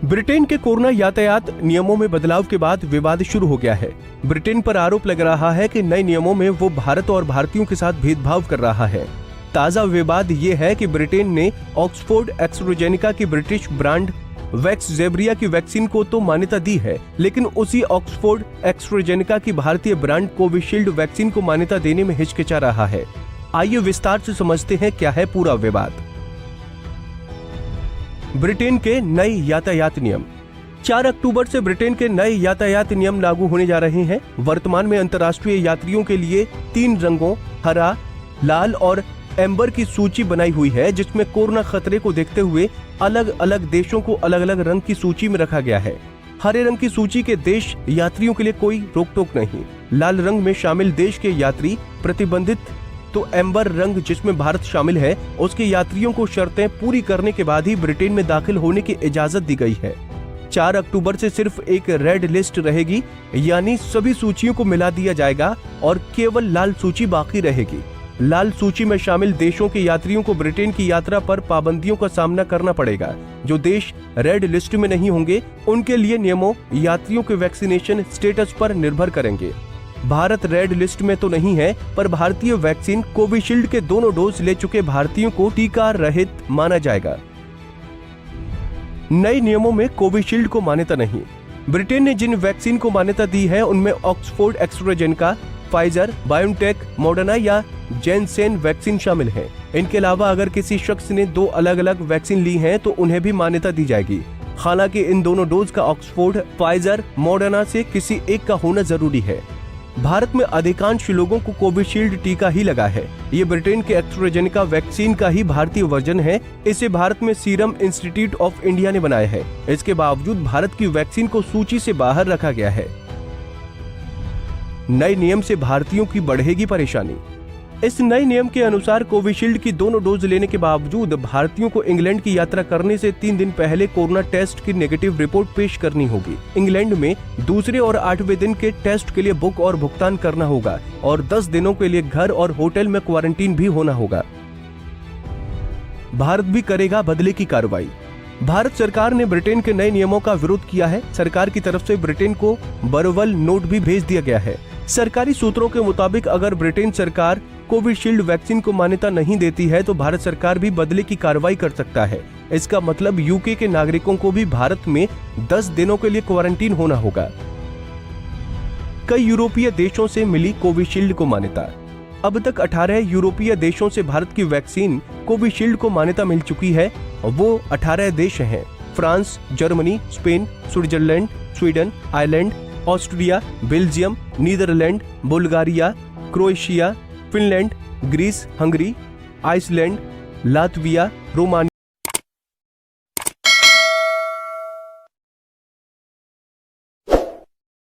Britain के corona यातायात नियमों में बदलाव के बाद विवाद शुरू हो गया है। ब्रिटेन पर आरोप लग रहा है कि नए नियमों में वो भारत और भारतीयों के साथ भेदभाव कर रहा है। ताजा विवाद ये है कि ब्रिटेन ने ऑक्सफोर्ड एस्ट्राजेनेका की ब्रिटिश ब्रांड वैक्सजेवरिया की वैक्सीन को तो मान्यता दी है, लेकिन उसी ऑक्सफोर्ड एस्ट्राजेनेका की भारतीय ब्रांड कोविशील्ड वैक्सीन को मान्यता देने में हिचकिचा रहा है। आइए विस्तार से समझते हैं क्या है पूरा विवाद। ब्रिटेन के नए यातायात नियम। 4 अक्टूबर से ब्रिटेन के नए यातायात नियम लागू होने जा रहे हैं। वर्तमान में अंतर्राष्ट्रीय यात्रियों के लिए 3 रंगों हरा, लाल और एम्बर की सूची बनाई हुई है, जिसमें कोरोना खतरे को देखते हुए अलग अलग देशों को अलग अलग रंग की सूची में रखा गया है। हरे रंग की सूची के देश यात्रियों के लिए कोई रोक टोक नहीं। लाल रंग में शामिल देश के यात्री प्रतिबंधित, तो एम्बर रंग जिसमें भारत शामिल है उसके यात्रियों को शर्तें पूरी करने के बाद ही ब्रिटेन में दाखिल होने की इजाजत दी गई है। 4 अक्टूबर से सिर्फ एक रेड लिस्ट रहेगी, यानी सभी सूचियों को मिला दिया जाएगा और केवल लाल सूची बाकी रहेगी। लाल सूची में शामिल देशों के यात्रियों को ब्रिटेन की यात्रा पर पाबंदियों का सामना करना पड़ेगा। जो देश रेड लिस्ट में नहीं होंगे उनके लिए नियमों यात्रियों के वैक्सीनेशन स्टेटस पर निर्भर करेंगे। भारत रेड लिस्ट में तो नहीं है, पर भारतीय वैक्सीन कोविशील्ड के दोनों डोज ले चुके भारतीयों को टीका रहित माना जाएगा। नए नियमों में कोविशील्ड को मान्यता नहीं। ब्रिटेन ने जिन वैक्सीन को मान्यता दी है उनमें Oxford AstraZeneca, Pfizer, BioNTech, Moderna या जैनसेन वैक्सीन शामिल है। इनके अलावा अगर किसी शख्स ने 2 अलग अलग वैक्सीन ली हैं तो उन्हें भी मान्यता दी जाएगी। हालांकि इन दोनों डोज का ऑक्सफोर्ड, फाइजर, मॉडर्ना से किसी एक का होना जरूरी है। भारत में अधिकांश लोगों को कोविशील्ड टीका ही लगा है। ये ब्रिटेन के एस्ट्राजेनेका वैक्सीन का ही भारतीय वर्जन है। इसे भारत में सीरम इंस्टीट्यूट ऑफ इंडिया ने बनाया है। इसके बावजूद भारत की वैक्सीन को सूची से बाहर रखा गया है। नए नियम से भारतीयों की बढ़ेगी परेशानी। इस नए नियम के अनुसार कोविशील्ड की दोनों डोज लेने के बावजूद भारतीयों को इंग्लैंड की यात्रा करने से 3 दिन पहले कोरोना टेस्ट की नेगेटिव रिपोर्ट पेश करनी होगी। इंग्लैंड में दूसरे और 8वें दिन के टेस्ट के लिए बुक और भुगतान करना होगा और 10 दिनों के लिए घर और होटल में क्वारंटीन भी होना होगा। भारत भी करेगा बदले की कार्रवाई। भारत सरकार ने ब्रिटेन के नए नियमों का विरोध किया है। सरकार की तरफ से ब्रिटेन को बरवल नोट भी भेज दिया गया है। सरकारी सूत्रों के मुताबिक अगर ब्रिटेन सरकार कोविशील्ड वैक्सीन को मान्यता नहीं देती है तो भारत सरकार भी बदले की कार्रवाई कर सकता है। इसका मतलब यूके के नागरिकों को भी भारत में 10 दिनों के लिए क्वारंटीन होना होगा। कई यूरोपीय देशों से मिली कोविशील्ड को मान्यता। अब तक 18 यूरोपीय देशों से भारत की वैक्सीन कोविशील्ड को मान्यता मिल चुकी है। वो 18 देश हैं: France, Germany, Spain, Switzerland, Sweden, Ireland, Austria, Belgium, Netherlands, Bulgaria, Croatia, Finland, Greece, Hungary, Iceland, Latvia, Romania.